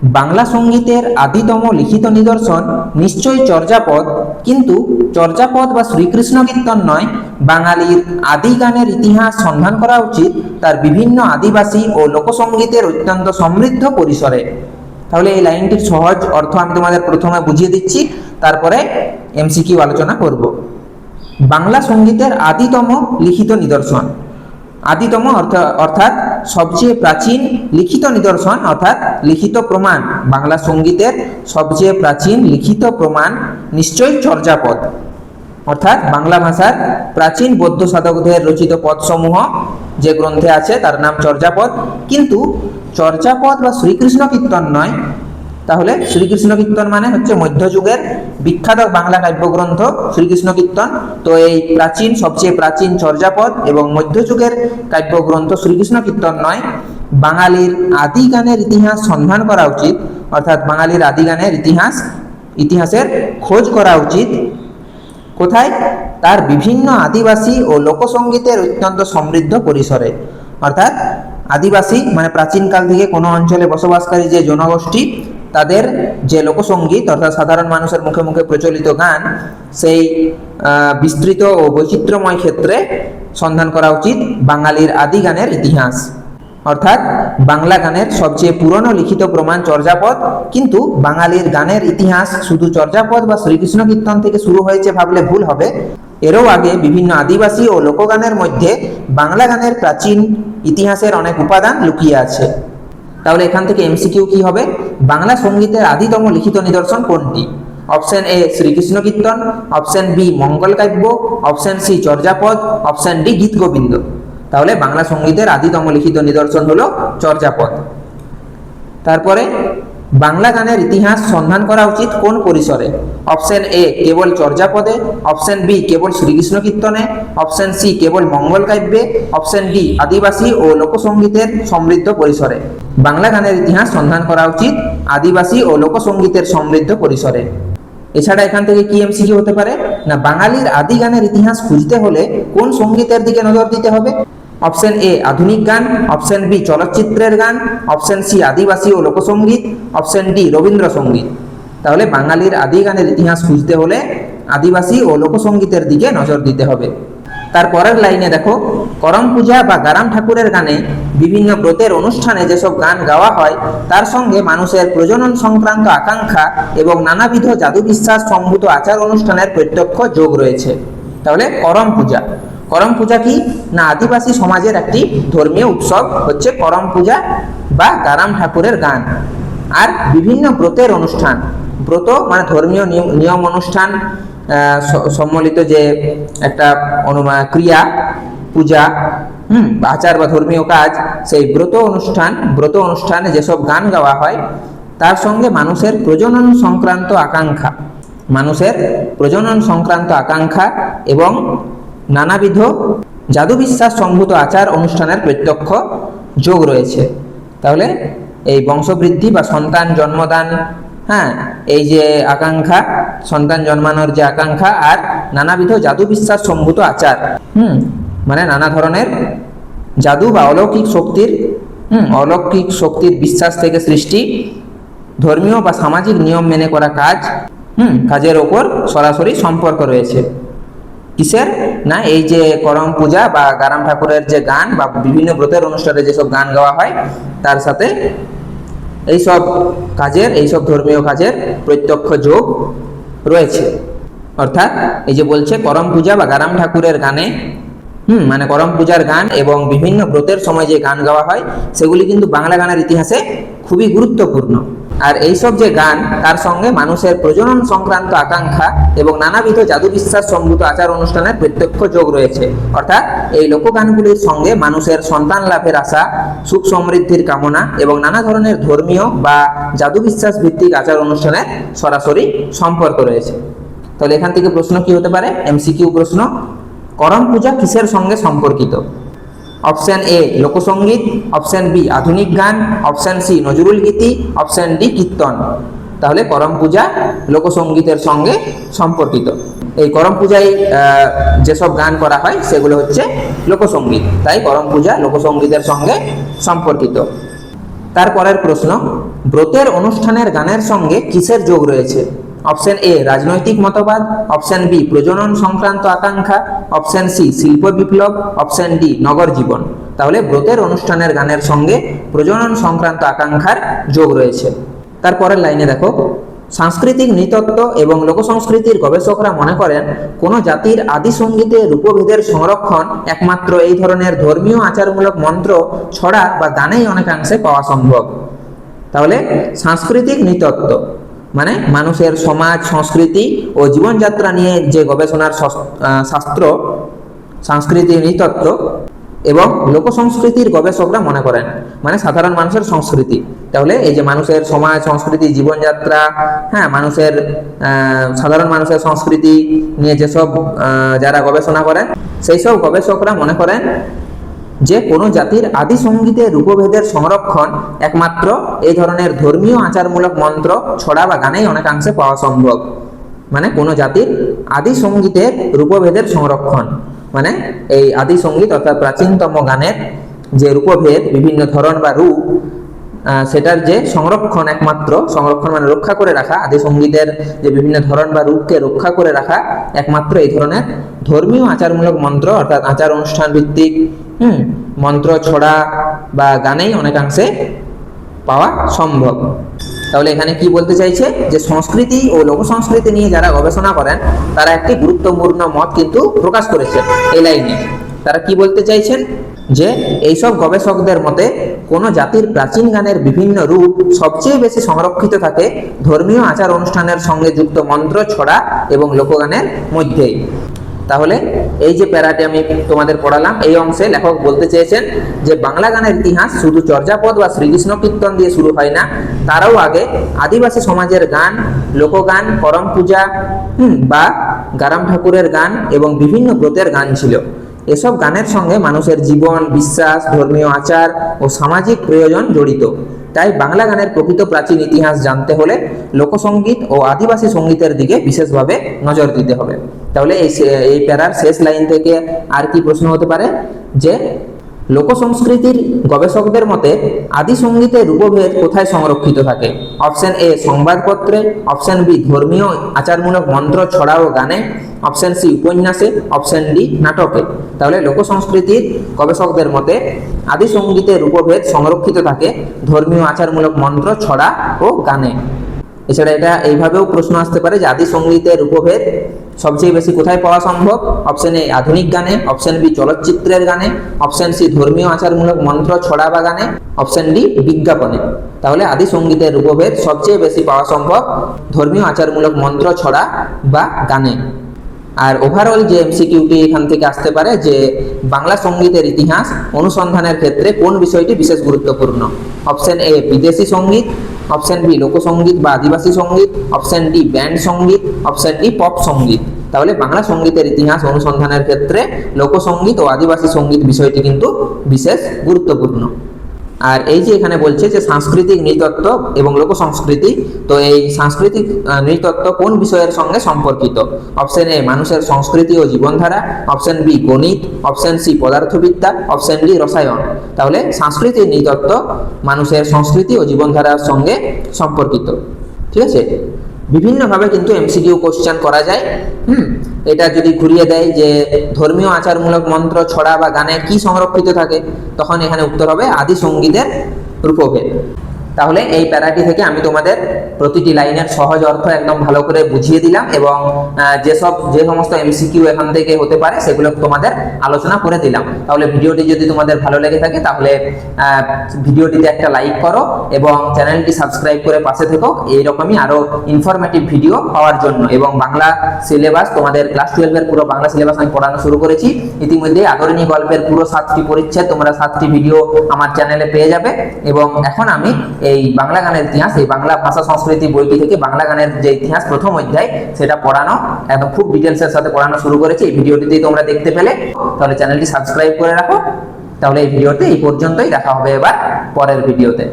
বাংলা সঙ্গীতের আদিতম লিখিত নিদর্শন নিশ্চয়ই চর্যাপদ, কিন্তু চর্যাপদ বা শ্রীকৃষ্ণ কীর্তন নয়। বাঙালির আদি গানের ইতিহাস সন্ধান করা উচিত তার বিভিন্ন আদিবাসী ও লোকসঙ্গীতের অত্যন্ত সমৃদ্ধ পরিসরে। তাহলে এই লাইনটির সহজ অর্থ আমি তোমাদের প্রথমে বুঝিয়ে দিচ্ছি, তারপরে এমসিকিউ আলোচনা করব। বাংলা সঙ্গীতের আদিতম লিখিত নিদর্শন, আদিতম অর্থাৎ সবচেয়ে প্রাচীন, লিখিত নিদর্শন অর্থাৎ লিখিত প্রমাণ। বাংলা সঙ্গীতের সবচেয়ে প্রাচীন লিখিত প্রমাণ নিশ্চয়ই চর্যাপদ, অর্থাৎ বাংলা ভাষার প্রাচীন বৌদ্ধ সাধকদের রচিত পদসমূহ যে গ্রন্থে আছে তার নাম চর্যাপদ, কিন্তু চর্যাপদ বা শ্রীকৃষ্ণ কীর্তন নয়। তাহলে শ্রীকৃষ্ণ কীর্তন মানে হচ্ছে মধ্যযুগের বিখ্যাত বাংলা কাব্যগ্রন্থ শ্রীকৃষ্ণ কীর্তন। তো এই প্রাচীন, সবচেয়ে প্রাচীন চর্যাপদ এবং মধ্যযুগের কাব্যগ্রন্থ শ্রীকৃষ্ণ কীর্তন নয়। বাঙালির আদি গানের ইতিহাস সন্ধান করা উচিত, অর্থাৎ বাঙালির আদি গানের ইতিহাসের খোঁজ করা উচিত। কোথায়? তার বিভিন্ন আদিবাসী ও লোকসঙ্গীতের অত্যন্ত সমৃদ্ধ পরিসরে। অর্থাৎ আদিবাসী মানে প্রাচীনকাল থেকে কোনো অঞ্চলে বসবাসকারী যে জনগোষ্ঠী, তাদের যে লোকসঙ্গীত অর্থাৎ সাধারণ মানুষের মুখে মুখে প্রচলিত গান, সেই বিস্তৃত ও বৈচিত্র্যময় ক্ষেত্রে সন্ধান করা উচিত বাঙালির আদি গানের ইতিহাস। অর্থাৎ বাংলা গানের সবচেয়ে পুরনো লিখিত প্রমাণ চর্যাপদ, কিন্তু বাঙালির গানের ইতিহাস শুধু চর্যাপদ বা শ্রীকৃষ্ণ কীর্তন থেকে শুরু হয়েছে ভাবলে ভুল হবে। এরও আগে বিভিন্ন আদিবাসী ও লোকগানের মধ্যে বাংলা গানের প্রাচীন ইতিহাসের অনেক উপাদান লুকিয়ে আছে। তাহলে এখান থেকে এমসিকিউ কি হবে? বাংলা সঙ্গীতের আদিতম লিখিত নিদর্শন কোনটি? Option A Shrikrishna Kirtan, option B Mangal Kavya, option C Charyapada, option D Gita Govinda. তাহলে বাংলা সঙ্গীতের আদিতম লিখিত নিদর্শন হলো চর্যাপদ। তারপরে বাংলা গানের ইতিহাস সন্ধান করা উচিত কোন পরিসরে? অপশন এ কেবল চর্যাপদে, অপশন বি কেবল শ্রীকৃষ্ণ কীর্তনে, অপশন সি কেবল মঙ্গল কাব্যে, অপশন ডি আদিবাসী ও লোকসঙ্গীতের সমৃদ্ধ পরিসরে। বাংলা গানের ইতিহাস সন্ধান করা উচিত আদিবাসী ও লোকসঙ্গীতের সমৃদ্ধ পরিসরে। এছাড়া এখান থেকে কি এমসিকিউ হতে পারে না, বাঙালির আদি গানের ইতিহাস খুঁজতে হলে কোন সঙ্গীতের দিকে নজর দিতে হবে? অপশন এ আধুনিক গান, অপশন বি চলচ্চিত্রের গান, অপশন সি আদিবাসী ও লোকসঙ্গীত, অপশন ডি রবীন্দ্রসঙ্গীত। তাহলে বাঙালির আদি গানের ইতিহাস খুঁজতে হলে আদিবাসী ও লোকসঙ্গীতের দিকে নজর দিতে হবে। তারপরের লাইনে দেখো, করম পূজা বা গারাম ঠাকুরের গানে বিভিন্ন ব্রতের অনুষ্ঠানে যেসব গান গাওয়া হয় তার সঙ্গে মানুষের প্রজনন সংক্রান্ত আকাঙ্ক্ষা এবং নানাবিধ জাদু বিশ্বাস সম্ভূত আচার অনুষ্ঠানের প্রত্যক্ষ যোগ রয়েছে। তাহলে করম পূজা, করম পূজা কি না আদিবাসী সমাজের একটি ধর্মীয় উৎসব হচ্ছে করম পূজা বা গারাম ঠাকুরের গান। আর বিভিন্ন ব্রতের অনুষ্ঠান, ব্রত মানে ধর্মীয় নিয়ম অনুষ্ঠান সম্মিলিত যে একটা ক্রিয়া, পূজা, আচার বা ধর্মীয় কাজ, সেই ব্রত অনুষ্ঠানে যেসব গান গাওয়া হয় তার সঙ্গে মানুষের প্রজনন সংক্রান্ত আকাঙ্ক্ষা এবং নানাবিধ জাদু বিশ্বাস সম্ভূত আচার অনুষ্ঠানের প্রত্যক্ষ যোগ রয়েছে। তাহলে এই বংশবৃদ্ধি বা সন্তান জন্মদান, এই যে আকাঙ্ক্ষা, সন্তান জন্মানোর যে আকাঙ্ক্ষা, আর নানাবিধ জাদু বিশ্বাস সম্ভূত আচার, মানে নানা ধরনের জাদু বা অলৌকিক শক্তির বিশ্বাস থেকে সৃষ্টি ধর্মীয় বা সামাজিক নিয়ম মেনে করা কাজের ওপর সরাসরি সম্পর্ক রয়েছে। কিসের না এই যে করম পূজা বা গারাম ঠাকুরের যে গান বা বিভিন্ন ব্রতের অনুষ্ঠানে যেসব গান গাওয়া হয় তার সাথে এইসব ধর্মীয় কাজের প্রত্যক্ষ যোগ রয়েছে। অর্থাৎ এই যে বলছে করম পূজা বা গারাম ঠাকুরের গানে মানে করম পূজার গান এবং বিভিন্ন ব্রতের সময় যে গান গাওয়া হয় সেগুলি কিন্তু বাংলা গানের ইতিহাসে খুবই গুরুত্বপূর্ণ। আর এইসব যে গান তার সঙ্গে মানুষের প্রজনন সংক্রান্ত আকাঙ্ক্ষা এবং নানাবিধ জাদু বিশ্বাস সম্ভূত আচার অনুষ্ঠানের প্রত্যক্ষ যোগ রয়েছে। অর্থাৎ এই লোকগানগুলির সঙ্গে মানুষের সন্তান লাভের আশা, সুখ সমৃদ্ধির কামনা এবং নানা ধরনের ধর্মীয় বা জাদু বিশ্বাস ভিত্তিক আচার অনুষ্ঠানের সরাসরি সম্পর্ক রয়েছে। তাহলে এখান থেকে প্রশ্ন কি হতে পারে? এমসিকিউ প্রশ্ন, করম পূজা কিসের সঙ্গে সম্পর্কিত? অপশন এ লোকসঙ্গীত, অপশন বি আধুনিক গান, অপশন সি নজরুল গীতি, অপশন ডি কীর্তন। তাহলে করম পূজা লোকসঙ্গীতের সঙ্গে সম্পর্কিত। এই করম পূজায় যেসব গান করা হয় সেগুলো হচ্ছে লোকসঙ্গীত, তাই করম পূজা লোকসঙ্গীতের সঙ্গে সম্পর্কিত। তারপরের প্রশ্ন, ব্রতের অনুষ্ঠানের গানের সঙ্গে কিসের যোগ রয়েছে? অপশন এ রাজনৈতিক মতবাদ, অপশন বি প্রজনন সংক্রান্ত আকাঙ্ক্ষা, অপশন সি শিল্প বিপ্লব, অপশন ডি নগর জীবন। তাহলে ব্রতের অনুষ্ঠানের গানের সঙ্গে প্রজনন সংক্রান্ত আকাঙ্ক্ষার যোগ রয়েছে। তারপরের লাইনে দেখো, সাংস্কৃতিক নৃতত্ত্ব এবং লোকসংস্কৃতির গবেষকরা মনে করেন কোন জাতির আদি সঙ্গীতে রূপভেদের সংরক্ষণ একমাত্র এই ধরনের ধর্মীয় আচারমূলক মন্ত্র ছড়া বা গানেই অনেকাংশে পাওয়া সম্ভব। তাহলে সাংস্কৃতিক নৃতত্ত্ব মানে মানুষের সমাজ, সংস্কৃতি ও জীবনযাত্রা নিয়ে যে গবেষণার শাস্ত্র সাংস্কৃতিক নৃতত্ত্ব, এবং লোকসংস্কৃতির গবেষকরা মনে করেন মানে সাধারণ মানুষের সংস্কৃতি। তাহলে এই যে মানুষের সমাজ, সংস্কৃতি, জীবনযাত্রা, হ্যাঁ, মানুষের সাধারণ মানুষের সংস্কৃতি নিয়ে যেসব যারা গবেষণা করেন সেই সব গবেষকরা মনে করেন যে কোনো জাতির আদি সঙ্গীতে রূপভেদের সংরক্ষণ একমাত্র এই ধরনের ধর্মীয় আচারমূলক মন্ত্র ছড়া বা গানেই অনেকাংশে পাওয়া সম্ভব। মানে কোনো জাতির আদি সঙ্গীতের রূপভেদের সংরক্ষণ মানে এই আদি সঙ্গীত অর্থাৎ প্রাচীনতম গানের যে রূপভেদ, বিভিন্ন ধরন বা রূপ, সেটার যে সংরক্ষণ, একমাত্র সংরক্ষণ মানে রক্ষা করে রাখা, আদি সঙ্গীতের যে বিভিন্ন ধরন বা রূপকে রক্ষা করে রাখা একমাত্র এই ধরনের ধর্মীয় আচারমূলক মন্ত্র অর্থাৎ আচার অনুষ্ঠান ভিত্তিক মন্ত্র ছড়া বা গানেই অনেকাংশে পাওয়া সম্ভব। তাহলে এখানে কি বলতে চাইছে যে সংস্কৃতি ও লোকসংস্কৃতি নিয়ে যারা গবেষণা করেন তারা একটি গুরুত্বপূর্ণ মত কিন্তু প্রকাশ করেছেন এই লাইনে। তারা কি বলতে চাইছেন যে এইসব গবেষকদের মতে কোন জাতির প্রাচীন গানের বিভিন্ন রূপ সবচেয়ে বেশি সংরক্ষিত থাকে ধর্মীয় আচার অনুষ্ঠানের সঙ্গে যুক্ত মন্ত্র ছড়া এবং লোকগানের মধ্যেই। তাহলে এই যে প্যারাটি আমি তোমাদের পড়ালাম, এই অংশে লেখক বলতে চেয়েছেন যে বাংলা গানের ইতিহাস শুধু চর্যাপদ বা শ্রীকৃষ্ণ কীর্তন দিয়ে শুরু হয় না, তারাও আগে আদিবাসী সমাজের গান, লোকগান, করম পূজা বা গারাম ঠাকুরের গান এবং বিভিন্ন ব্রতের গান ছিল। এসব গানের সঙ্গে মানুষের জীবন, বিশ্বাস, ধর্মীয় আচার ও সামাজিক প্রয়োজন জড়িত। তাই বাংলা গানের প্রকৃত প্রাচীন ইতিহাস জানতে হলে লোকসঙ্গীত ও আদিবাসী সঙ্গীতের দিকে বিশেষভাবে নজর দিতে হবে। তাহলে এই প্যারার শেষ লাইন থেকে আর কি প্রশ্ন হতে পারে যে লোকসংস্কৃতির গবেষকদের মতে আদি সঙ্গীতের রূপভেদ কোথায় সংরক্ষিত থাকে? অপশন এ সংবাদপত্রে, অপশন বি ধর্মীয় আচারমূলক মন্ত্র ছড়া ও গানে, অপশন সি উপন্যাসে, অপশন ডি নাটকে। তাহলে লোকসংস্কৃতির গবেষকদের মতে আদি সঙ্গীতের রূপভেদ সংরক্ষিত থাকে ধর্মীয় আচারমূলক মন্ত্র ছড়া ও গানে। এছাড়া এটা এইভাবেও প্রশ্ন আসতে পারে যে আদি সঙ্গীতের রূপভেদ সবচেয়ে বেশি কোথায় পাওয়া সম্ভব? অপশন এ আধুনিক গানে, অপশন বি চলচ্চিত্রের গানে, অপশন সি ধর্মীয় আচারমূলক মন্ত্র ছড়া বা গানে, অপশন ডি বিজ্ঞাপনে। তাহলে আদি সঙ্গীতের রূপভেদ সবচেয়ে বেশি পাওয়া সম্ভব ধর্মীয় আচারমূলক মন্ত্র ছড়া বা গানে। আর ওভারঅল যে এমসিকিউটি এখান থেকে আসতে পারে যে বাংলা সঙ্গীতের ইতিহাস অনুসন্ধানের ক্ষেত্রে কোন বিষয়টি বিশেষ গুরুত্বপূর্ণ? অপশন এ বিদেশি সঙ্গীত, অপশন বি লোকসঙ্গীত বা আদিবাসী সঙ্গীত, অপশন ডি ব্যান্ড সঙ্গীত, অপশন ডি পপ সঙ্গীত। তাহলে বাংলা সঙ্গীতের ইতিহাস অনুসন্ধানের ক্ষেত্রে লোকসঙ্গীত ও আদিবাসী সঙ্গীত বিষয়টি কিন্তু বিশেষ গুরুত্বপূর্ণ। আর এই যে এখানে বলছে যে সাংস্কৃতিক নৃতত্ত্ব এবং লোকসংস্কৃতি, তো এই সাংস্কৃতিক নৃতত্ত্ব কোন বিষয়ের সঙ্গে সম্পর্কিত? অপশন এ মানুষের সংস্কৃতি ও জীবনধারা, অপশন বি গণিত, অপশন সি পদার্থবিদ্যা, অপশন ডি রসায়ন। তাহলে সাংস্কৃতিক নৃতত্ত্ব মানুষের সংস্কৃতি ও জীবনধারার সঙ্গে সম্পর্কিত। ঠিক আছে, বিভিন্নভাবে কিন্তু এমসিকিউ কোশ্চেন করা যায়। এটা যদি ঘুরিয়ে দেয় যে ধর্মীয় আচারমূলক মন্ত্র ছড়া বা গানে কি সংরক্ষিত থাকে, তখন এখানে উত্তর হবে আদি সঙ্গীতের রূপভেদ। তাহলে এই প্যারাটি থেকে আমি তোমাদের প্রতিটি লাইনের সহজ অর্থ একদম ভালো করে বুঝিয়ে দিলাম এবং যে সমস্ত এমসিকিউ এখান থেকে হতে পারে সেগুলো তোমাদের আলোচনা করে দিলাম। তাহলে ভিডিওটি যদি তোমাদের ভালো লেগে থাকে তাহলে ভিডিওটিতে একটা লাইক করো এবং চ্যানেলটি সাবস্ক্রাইব করে পাশে থেকো এইরকমই আরো ইনফরমেটিভ ভিডিও পাওয়ার জন্য। এবং বাংলা সিলেবাস, তোমাদের ক্লাস 12 এর পুরো বাংলা সিলেবাস আমি পড়ানো শুরু করেছি ইতিমধ্যে। আদরিণী গল্পের পুরো 7টি পরিচ্ছেদ তোমরা 7টি ভিডিও আমার চ্যানেলে পেয়ে যাবে। এবং এখন আমি এই বাংলা গানের ইতিহাস, এই বাংলা ভাষা সংস্কৃতি বইটি থেকে বাংলা গানের যে ইতিহাস প্রথম অধ্যায় সেটা পড়ানো একদম খুব ডিটেলসের সাথে পড়ানো শুরু করেছি। এই ভিডিওটিতেই তোমরা দেখতে পেলে, তাহলে চ্যানেলটি সাবস্ক্রাইব করে রাখো। তাহলে এই ভিডিওতে এই পর্যন্তই, দেখা হবে এবার পরের ভিডিওতে।